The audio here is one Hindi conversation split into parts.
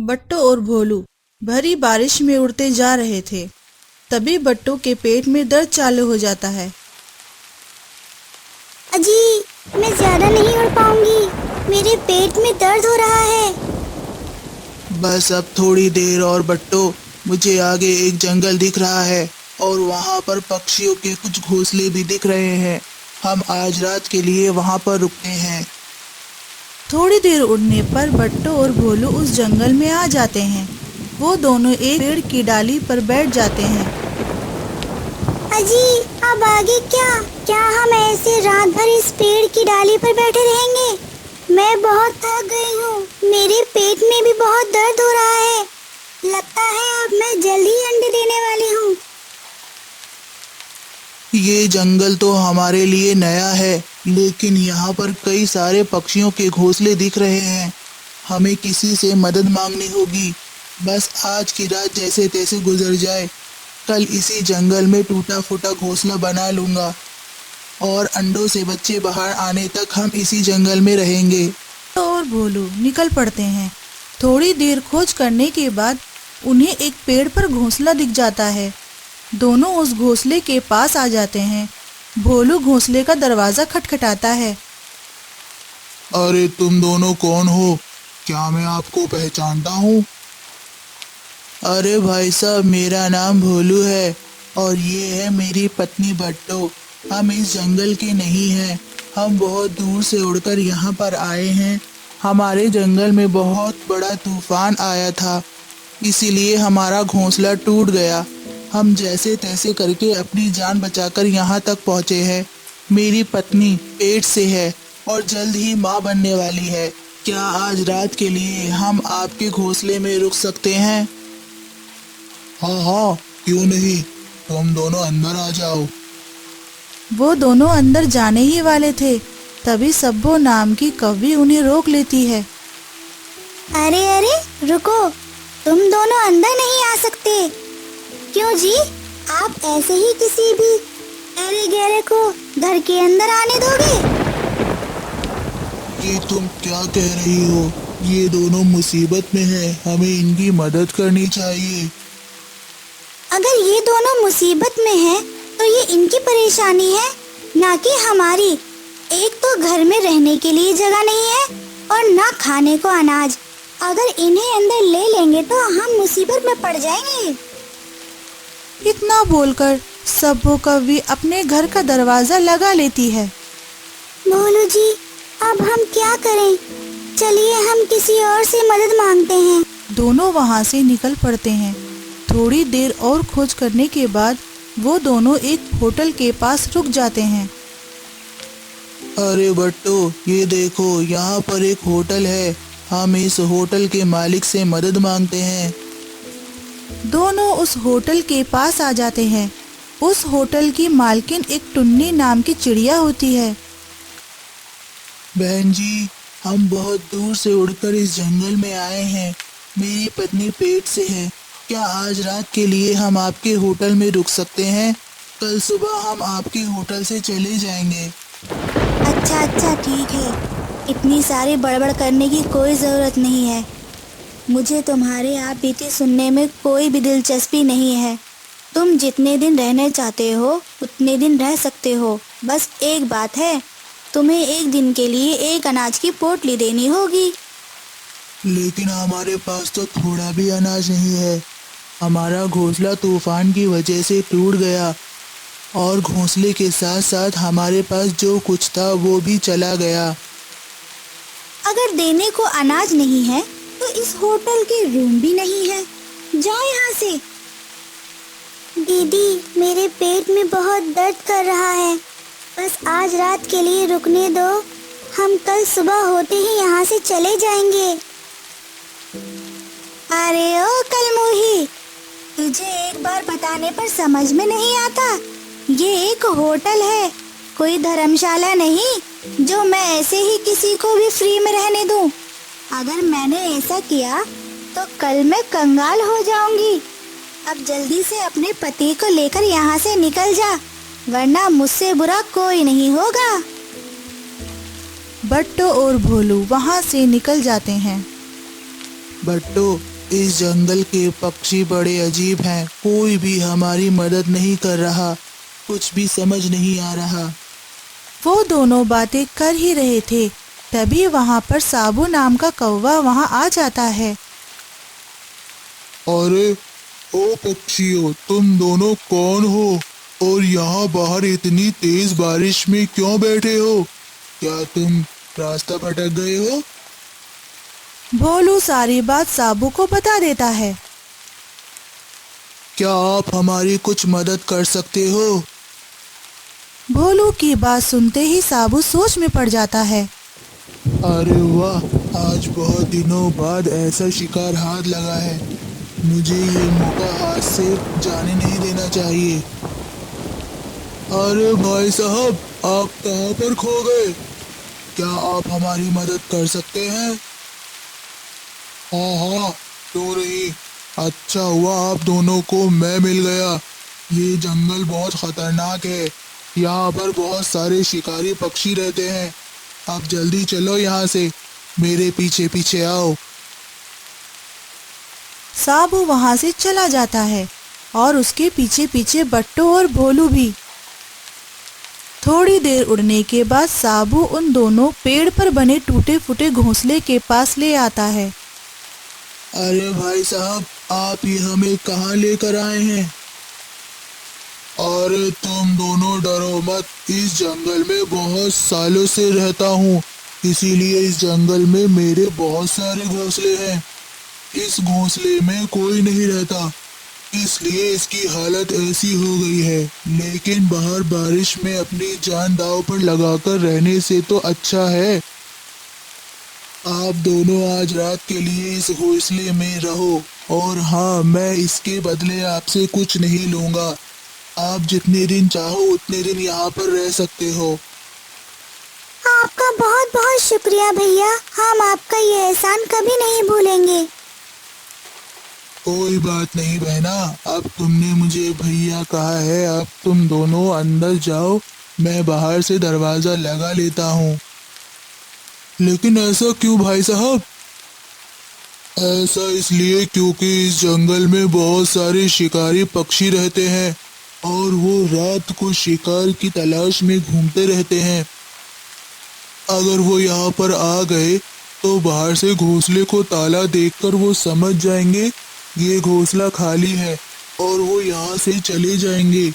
बट्टू और भोलू भरी बारिश में उड़ते जा रहे थे। तभी बट्टू के पेट में दर्द चालू हो जाता है। अजी, मैं ज्यादा नहीं उड़ पाऊंगी, मेरे पेट में दर्द हो रहा है। बस अब थोड़ी देर और बट्टू, मुझे आगे एक जंगल दिख रहा है और वहाँ पर पक्षियों के कुछ घोंसले भी दिख रहे हैं। हम आज रात के लिए वहाँ पर रुकते हैं। थोड़ी देर उड़ने पर बट्टू और भोलू उस जंगल में आ जाते हैं। वो दोनों एक पेड़ की डाली पर बैठ जाते हैं। अजी, अब आगे क्या हम ऐसे रात भर इस पेड़ की डाली पर बैठे रहेंगे? मैं बहुत थक गई हूँ, मेरे पेट में भी बहुत दर्द हो रहा है। लगता है अब मैं जल्दी अंडे देने वाली हूँ। ये जंगल तो हमारे लिए नया है, लेकिन यहाँ पर कई सारे पक्षियों के घोंसले दिख रहे हैं। हमें किसी से मदद मांगनी होगी। बस आज की रात जैसे तैसे गुजर जाए। कल इसी जंगल में टूटा फूटा घोंसला बना लूँगा और अंडों से बच्चे बाहर आने तक हम इसी जंगल में रहेंगे। बट्टू और भोलू निकल पड़ते हैं। थोड़ी देर खोज करने के बाद उन्हें एक पेड़ पर घोंसला दिख जाता है। दोनों उस घोंसले के पास आ जाते हैं। भोलू घोंसले का दरवाजा खटखटाता है। अरे तुम दोनों कौन हो? क्या मैं आपको पहचानता हूँ? अरे भाई साहब, मेरा नाम भोलू है और ये है मेरी पत्नी बट्टू। हम इस जंगल के नहीं हैं, हम बहुत दूर से उड़कर यहाँ पर आए हैं। हमारे जंगल में बहुत बड़ा तूफान आया था, इसीलिए हमारा घोंसला टूट गया। हम जैसे तैसे करके अपनी जान बचाकर यहाँ तक पहुँचे हैं। मेरी पत्नी पेट से है और जल्द ही माँ बनने वाली है। क्या आज रात के लिए हम आपके घोंसले में रुक सकते हैं? हाँ, क्यों नहीं। तुम दोनों अंदर आ जाओ। वो दोनों अंदर जाने ही वाले थे, तभी सब्बो नाम की कौवी उन्हें रोक लेती है। अरे अरे रुको, तुम दोनों अंदर नहीं आ सकते। क्यों जी, आप ऐसे ही किसी भी ऐरे गहरे को घर के अंदर आने दोगे? ये तुम क्या कह रही हो? ये दोनों मुसीबत में हैं, हमें इनकी मदद करनी चाहिए। अगर ये दोनों मुसीबत में हैं, तो ये इनकी परेशानी है, ना कि हमारी। एक तो घर में रहने के लिए जगह नहीं है और ना खाने को अनाज। अगर इन्हें अंदर ले लेंगे तो हम मुसीबत में पड़ जाएंगे। इतना बोलकर सब्बो कौवी अपने घर का दरवाजा लगा लेती है। भोलू जी, अब हम क्या करें? चलिए हम किसी और से मदद मांगते हैं। दोनों वहां से निकल पड़ते हैं। थोड़ी देर और खोज करने के बाद वो दोनों एक होटल के पास रुक जाते हैं। अरे बट्टू, ये देखो, यहाँ पर एक होटल है। हम इस होटल के मालिक से मदद मांगते हैं। दोनों उस होटल के पास आ जाते हैं। उस होटल की मालकिन एक टुन्नी नाम की चिड़िया होती है। बहन जी, हम बहुत दूर से उड़कर इस जंगल में आए हैं। मेरी पत्नी पेट से है। क्या आज रात के लिए हम आपके होटल में रुक सकते हैं? कल सुबह हम आपके होटल से चले जाएंगे। अच्छा ठीक है, इतनी सारी बड़बड़ करने की कोई ज़रूरत नहीं है। मुझे तुम्हारे आप बीती सुनने में कोई भी दिलचस्पी नहीं है। तुम जितने दिन रहने चाहते हो उतने दिन रह सकते हो। बस एक बात है, तुम्हें एक दिन के लिए एक अनाज की पोटली देनी होगी। लेकिन हमारे पास तो थोड़ा भी अनाज नहीं है। हमारा घोंसला तूफान की वजह से टूट गया और घोंसले के साथ साथ हमारे पास जो कुछ था वो भी चला गया। अगर देने को अनाज नहीं है तो इस होटल के रूम भी नहीं है। जाओ यहाँ से। दीदी, मेरे पेट में बहुत दर्द कर रहा है। बस आज रात के लिए रुकने दो, हम कल सुबह होते ही यहाँ से चले जाएंगे। अरे ओ कलमुही, तुझे एक बार बताने पर समझ में नहीं आता? ये एक होटल है, कोई धर्मशाला नहीं जो मैं ऐसे ही किसी को भी फ्री में रहने दूं। अगर मैंने ऐसा किया तो कल मैं कंगाल हो जाऊंगी। अब जल्दी से अपने पति को लेकर यहाँ से निकल जा, वरना मुझसे बुरा कोई नहीं होगा। बट्टू और भोलू वहां से निकल जाते हैं। बट्टू, इस जंगल के पक्षी बड़े अजीब हैं, कोई भी हमारी मदद नहीं कर रहा, कुछ भी समझ नहीं आ रहा। वो दोनों बातें कर ही रहे थे, तभी वहाँ पर साबू नाम का कौवा वहाँ आ जाता है। अरे ओ पक्षियों, तुम दोनों कौन हो और यहाँ बाहर इतनी तेज बारिश में क्यों बैठे हो? क्या तुम रास्ता भटक गए हो? भोलू सारी बात साबू को बता देता है। क्या आप हमारी कुछ मदद कर सकते हो? भोलू की बात सुनते ही साबू सोच में पड़ जाता है। अरे वाह, आज बहुत दिनों बाद ऐसा शिकार हाथ लगा है, मुझे ये मौका हाथ से जाने नहीं देना चाहिए। अरे भाई साहब, आप कहाँ पर खो गए? क्या आप हमारी मदद कर सकते हैं? हाँ हाँ, क्यों नहीं। अच्छा हुआ आप दोनों को मैं मिल गया। ये जंगल बहुत खतरनाक है, यहाँ पर बहुत सारे शिकारी पक्षी रहते हैं। आप जल्दी चलो यहाँ से, मेरे पीछे पीछे आओ। साबू वहाँ से चला जाता है और उसके पीछे पीछे बट्टू और भोलू भी। थोड़ी देर उड़ने के बाद साबू उन दोनों पेड़ पर बने टूटे फूटे घोंसले के पास ले आता है। अरे भाई साहब, आप ये हमें कहाँ लेकर आए हैं? अरे तुम दोनों डरो मत, इस जंगल में बहुत सालों से रहता हूँ, इसीलिए इस जंगल में मेरे बहुत सारे घोंसले हैं। इस घोंसले में कोई नहीं रहता, इसलिए इसकी हालत ऐसी हो गई है। लेकिन बाहर बारिश में अपनी जान दांव पर लगाकर रहने से तो अच्छा है। आप दोनों आज रात के लिए इस घोंसले में रहो, और हाँ, मैं इसके बदले आपसे कुछ नहीं लूँगा। आप जितने दिन चाहो उतने दिन यहाँ पर रह सकते हो। आपका बहुत बहुत शुक्रिया भैया, हम आपका ये एहसान कभी नहीं भूलेंगे। कोई बात नहीं बहना, अब तुमने मुझे भैया कहा है, अब तुम दोनों अंदर जाओ, मैं बाहर से दरवाजा लगा लेता हूँ। लेकिन ऐसा क्यों भाई साहब? ऐसा इसलिए क्योंकि इस जंगल में बहुत सारे शिकारी पक्षी रहते हैं और वो रात को शिकार की तलाश में घूमते रहते हैं। अगर वो यहाँ पर आ गए तो बाहर से घोंसले को ताला देखकर वो समझ जाएंगे ये घोंसला खाली है और वो यहाँ से चले जाएंगे।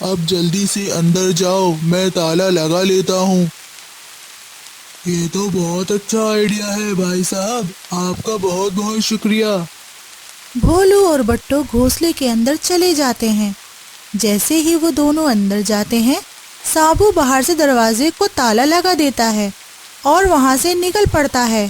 अब जल्दी से अंदर जाओ, मैं ताला लगा लेता हूँ। ये तो बहुत अच्छा आइडिया है भाई साहब, आपका बहुत बहुत शुक्रिया। भोलू और बट्टू घोंसले के अंदर चले जाते हैं। जैसे ही वो दोनों अंदर जाते हैं, साबू बाहर से दरवाजे को ताला लगा देता है और वहाँ से निकल पड़ता है।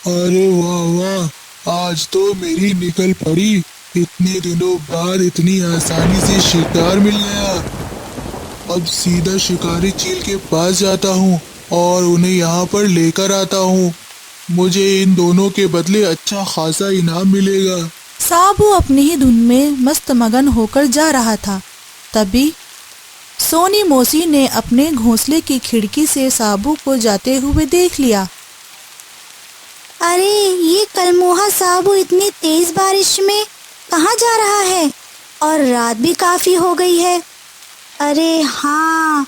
अरे वाह वाह, आज तो मेरी निकल पड़ी, इतने दिनों बाद इतनी आसानी से शिकार मिल गया। अब सीधा शिकारी चील के पास जाता हूँ और उन्हें यहाँ पर लेकर आता हूँ। मुझे इन दोनों के बदले अच्छा खासा इनाम मिलेगा। साबू अपनी ही धुन में मस्त मगन होकर जा रहा था, तभी सोनी मौसी ने अपने घोंसले की खिड़की से साबू को जाते हुए देख लिया। अरे ये कलमुहा साबू इतनी तेज बारिश में कहाँ जा रहा है? और रात भी काफी हो गई है। अरे हाँ,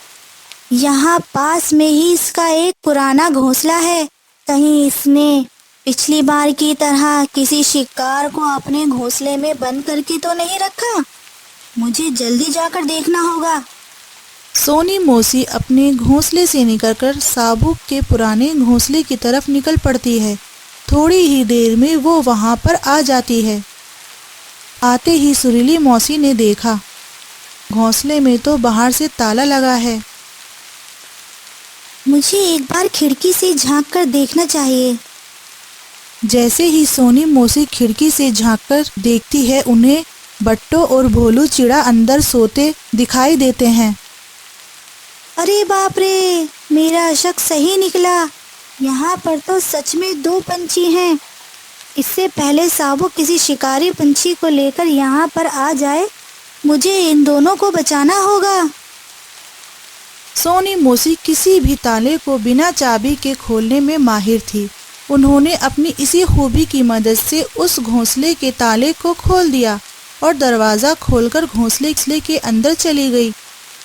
यहाँ पास में ही इसका एक पुराना घोंसला है। कहीं इसने पिछली बार की तरह किसी शिकार को अपने घोंसले में बंद करके तो नहीं रखा? मुझे जल्दी जाकर देखना होगा। सोनी मौसी अपने घोंसले से निकलकर साबू के पुराने घोंसले की तरफ निकल पड़ती है। थोड़ी ही देर में वो वहाँ पर आ जाती है। आते ही सुरीली मौसी ने देखा, घोंसले में तो बाहर से ताला लगा है। मुझे एक बार खिड़की से झांक कर देखना चाहिए। जैसे ही सोनी मौसी खिड़की से झांककर देखती है, उन्हें बट्टो और भोलू चिड़ा अंदर सोते दिखाई देते हैं। अरे बाप रे, मेरा शक सही निकला। यहाँ पर तो सच में दो पंछी हैं। इससे पहले साबू किसी शिकारी पंछी को लेकर यहाँ पर आ जाए, मुझे इन दोनों को बचाना होगा। सोनी मौसी किसी भी ताले को बिना चाबी के खोलने में माहिर थी। उन्होंने अपनी इसी खूबी की मदद से उस घोंसले के ताले को खोल दिया और दरवाजा खोलकर घोंसले के अंदर चली गई।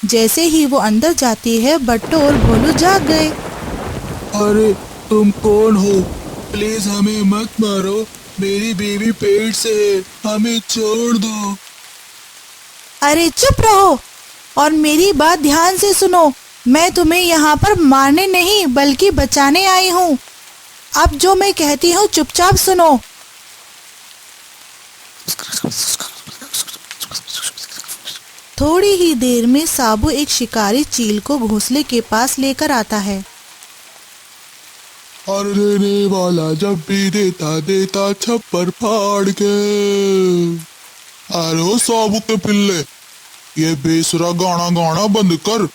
जैसे ही वो अंदर जाती है, बट्टू और भोलू जाग गए। अरे तुम कौन हो? प्लीज हमें मत मारो, मेरी बेबी पेट से है, हमें छोड़ दो। अरे चुप रहो और मेरी बात ध्यान से सुनो। मैं तुम्हें यहाँ पर मारने नहीं बल्कि बचाने आई हूँ। अब जो मैं कहती हूँ चुपचाप सुनो। थोड़ी ही देर में साबू एक शिकारी चील को घोंसले के पास लेकर आता है। और देने वाला जब भी देता देता छप्पर फाड़ के। अरे ओ साबू के पिल्ले, ये बेसुरा गाना गाना बंद कर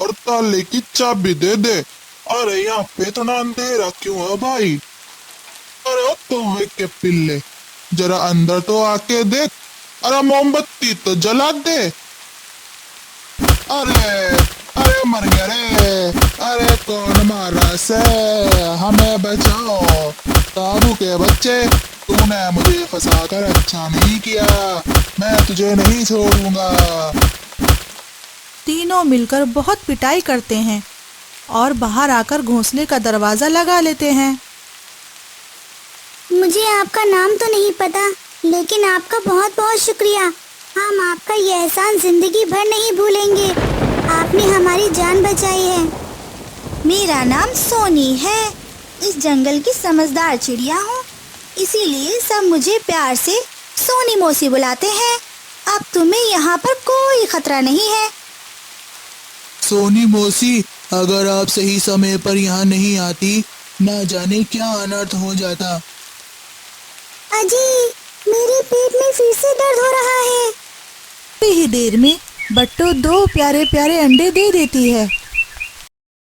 और ताले की चाबी दे दे। अरे यहाँ पे इतना अंधेरा क्यों है भाई? अरे ओ कौवे के पिल्ले, जरा अंदर तो आके देख। अरे मोमबत्ती तो जला दे। अरे अरे मर गया रे। अरे कौन मारा से? हमें बचाओ। साबू के बच्चे, तूने मुझे फंसा कर अच्छा नहीं किया, मैं तुझे नहीं छोड़ूंगा। तीनों मिलकर बहुत पिटाई करते हैं और बाहर आकर घोंसले का दरवाजा लगा लेते हैं। मुझे आपका नाम तो नहीं पता, लेकिन आपका बहुत बहुत शुक्रिया। हम आपका ये एहसान जिंदगी भर नहीं भूलेंगे। आपने हमारी जान बचाई है। मेरा नाम सोनी है। इस जंगल की समझदार चिड़िया हूँ, इसीलिए सब मुझे प्यार से सोनी मौसी बुलाते हैं। अब तुम्हें यहाँ पर कोई खतरा नहीं है। सोनी मौसी, अगर आप सही समय पर यहाँ नहीं आती, ना जाने क्या अनर्थ हो जाता। अजी, मेरे पेट में फिर से दर्द हो रहा है। थोड़ी ही देर में बट्टू 2 प्यारे प्यारे अंडे दे देती है।